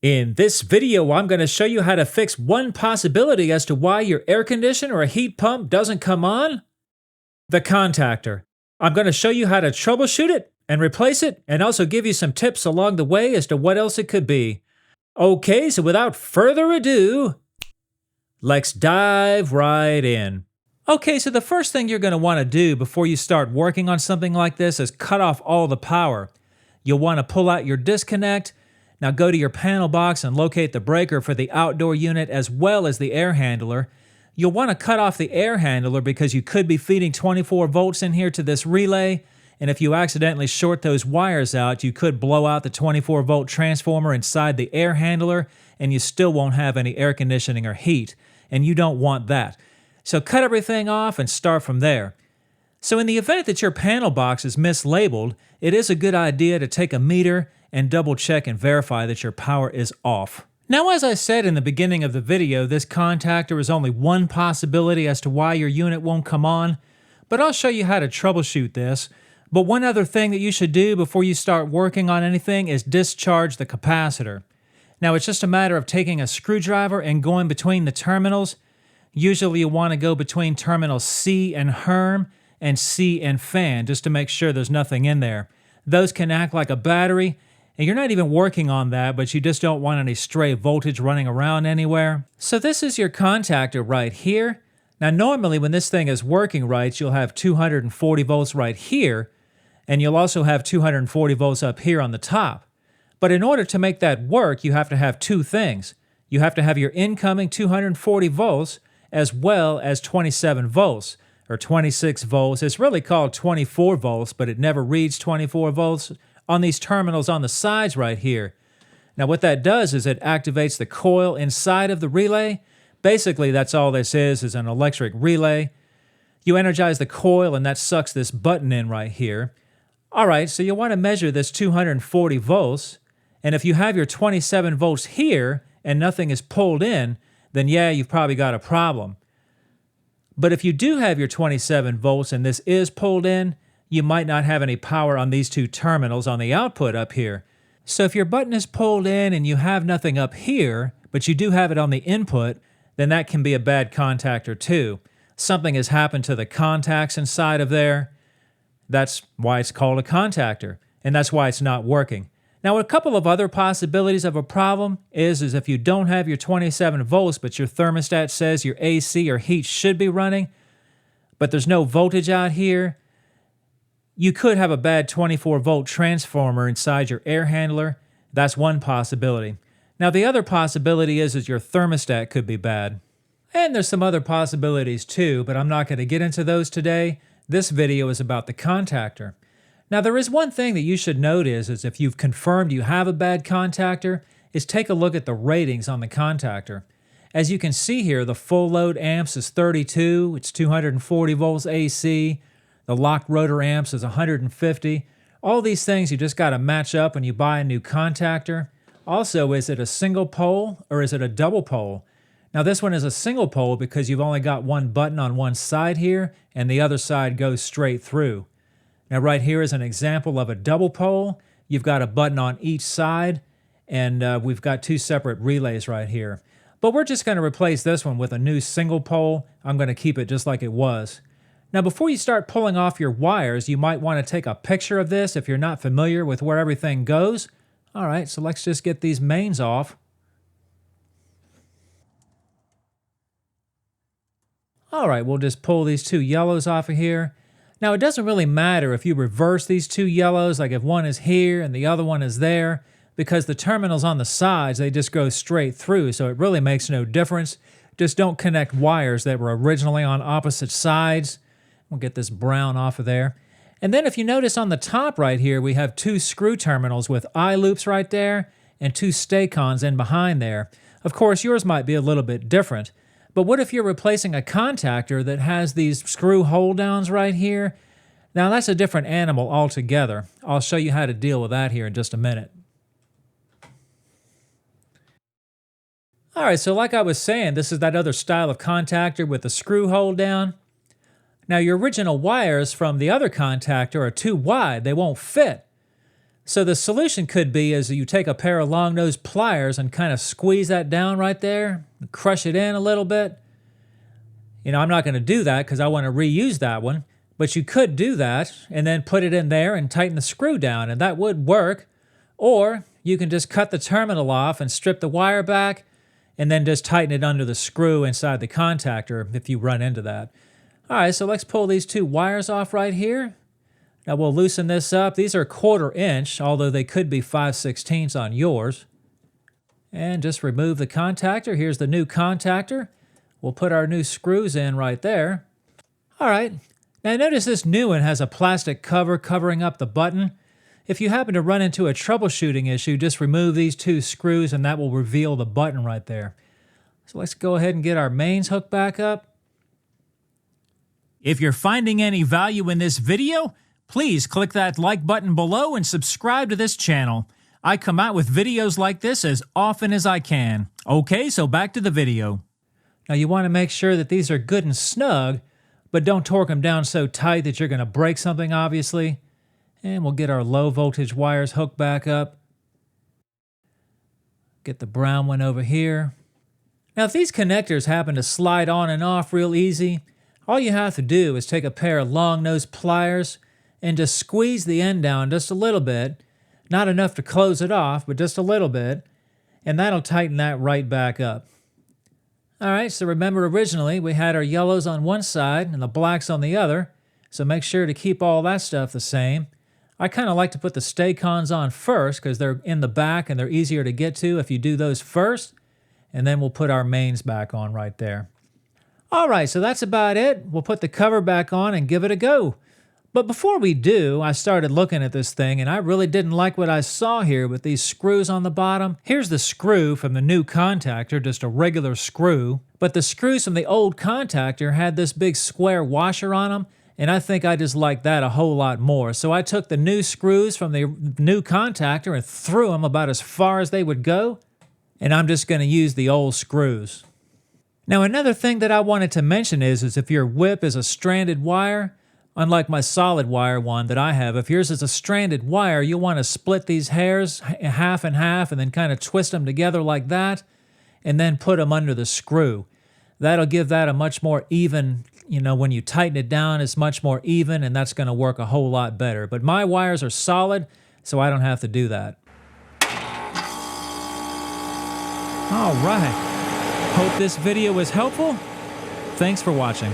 In this video, I'm going to show you how to fix one possibility as to why your air conditioner or heat pump doesn't come on. The contactor. I'm going to show you how to troubleshoot it and replace it, and also give you some tips along the way as to what else it could be. Okay, so without further ado, let's dive right in. Okay, so the first thing you're going to want to do before you start working on something like this is cut off all the power. You'll want to pull out your disconnect. Now go to your panel box and locate the breaker for the outdoor unit as well as the air handler. You'll want to cut off the air handler because you could be feeding 24 volts in here to this relay, and if you accidentally short those wires out, you could blow out the 24 volt transformer inside the air handler, and you still won't have any air conditioning or heat, and you don't want that. So cut everything off and start from there. So in the event that your panel box is mislabeled, it is a good idea to take a meter and double check and verify that your power is off. Now, as I said in the beginning of the video, this contactor is only one possibility as to why your unit won't come on, but I'll show you how to troubleshoot this. But one other thing that you should do before you start working on anything is discharge the capacitor. Now, it's just a matter of taking a screwdriver and going between the terminals. Usually you want to go between terminals C and HERM and C and fan just to make sure there's nothing in there. Those can act like a battery, and you're not even working on that, but you just don't want any stray voltage running around anywhere. So this is your contactor right here. Now normally when this thing is working right, you'll have 240 volts right here, and you'll also have 240 volts up here on the top. But in order to make that work, you have to have two things. You have to have your incoming 240 volts as well as 27 volts, or 26 volts. It's really called 24 volts, but it never reads 24 volts on these terminals on the sides right here. Now what that does is it activates the coil inside of the relay. Basically that's all this is an electric relay. You energize the coil and that sucks this button in right here. Alright, so you want to measure this 240 volts, and if you have your 27 volts here and nothing is pulled in, then yeah, you've probably got a problem. But if you do have your 27 volts and this is pulled in, you might not have any power on these two terminals on the output up here. So if your button is pulled in and you have nothing up here, but you do have it on the input, then that can be a bad contactor too. Something has happened to the contacts inside of there. That's why it's called a contactor, and that's why it's not working. Now, a couple of other possibilities of a problem is if you don't have your 27 volts, but your thermostat says your AC or heat should be running, but there's no voltage out here, you could have a bad 24 volt transformer inside your air handler. That's one possibility. Now, the other possibility is your thermostat could be bad. And there's some other possibilities too, but I'm not going to get into those today. This video is about the contactor. Now, there is one thing that you should note is if you've confirmed you have a bad contactor, is take a look at the ratings on the contactor. As you can see here, the full load amps is 32, it's 240 volts AC, the lock rotor amps is 150. All these things you just got to match up when you buy a new contactor. Also, is it a single pole or is it a double pole? Now this one is a single pole because you've only got one button on one side here and the other side goes straight through. Now right here is an example of a double pole. You've got a button on each side, and we've got two separate relays right here. But we're just going to replace this one with a new single pole. I'm going to keep it just like it was. Now before you start pulling off your wires, you might want to take a picture of this if you're not familiar with where everything goes. Alright, so let's just get these mains off. Alright, we'll just pull these two yellows off of here. Now it doesn't really matter if you reverse these two yellows, like if one is here and the other one is there, because the terminals on the sides, they just go straight through, so it really makes no difference. Just don't connect wires that were originally on opposite sides. We'll get this brown off of there. And then if you notice on the top right here, we have two screw terminals with eye loops right there and two stay-cons in behind there. Of course, yours might be a little bit different. But what if you're replacing a contactor that has these screw hold-downs right here? Now that's a different animal altogether. I'll show you how to deal with that here in just a minute. Alright, so like I was saying, this is that other style of contactor with the screw hold-down. Now your original wires from the other contactor are too wide, they won't fit. So the solution could be is you take a pair of long nose pliers and kind of squeeze that down right there, crush it in a little bit. You know, I'm not going to do that because I want to reuse that one, but you could do that and then put it in there and tighten the screw down, and that would work. Or you can just cut the terminal off and strip the wire back and then just tighten it under the screw inside the contactor if you run into that. All right, so let's pull these two wires off right here. Now we'll loosen this up. These are 1/4 inch, although they could be 5/16 on yours. And just remove the contactor. Here's the new contactor. We'll put our new screws in right there. All right, now notice this new one has a plastic cover covering up the button. If you happen to run into a troubleshooting issue, just remove these two screws and that will reveal the button right there. So let's go ahead and get our mains hooked back up. If you're finding any value in this video, please click that like button below and subscribe to this channel. I come out with videos like this as often as I can. Okay, so back to the video. Now you want to make sure that these are good and snug, but don't torque them down so tight that you're going to break something, obviously. And we'll get our low voltage wires hooked back up. Get the brown one over here. Now if these connectors happen to slide on and off real easy, all you have to do is take a pair of long nose pliers and just squeeze the end down just a little bit. Not enough to close it off, but just a little bit. And that'll tighten that right back up. All right, so remember originally we had our yellows on one side and the blacks on the other. So make sure to keep all that stuff the same. I kind of like to put the stay-cons on first because they're in the back and they're easier to get to if you do those first. And then we'll put our mains back on right there. All right, so that's about it. We'll put the cover back on and give it a go. But before we do, I started looking at this thing and I really didn't like what I saw here with these screws on the bottom. Here's the screw from the new contactor, just a regular screw. But the screws from the old contactor had this big square washer on them, and I think I just liked that a whole lot more. So I took the new screws from the new contactor and threw them about as far as they would go, and I'm just going to use the old screws. Now another thing that I wanted to mention is if your whip is a stranded wire, unlike my solid wire one that I have, if yours is a stranded wire, you'll want to split these hairs half and half and then kind of twist them together like that and then put them under the screw. That'll give that a much more even, you know, when you tighten it down, it's much more even and that's going to work a whole lot better. But my wires are solid, so I don't have to do that. All right. Hope this video was helpful. Thanks for watching.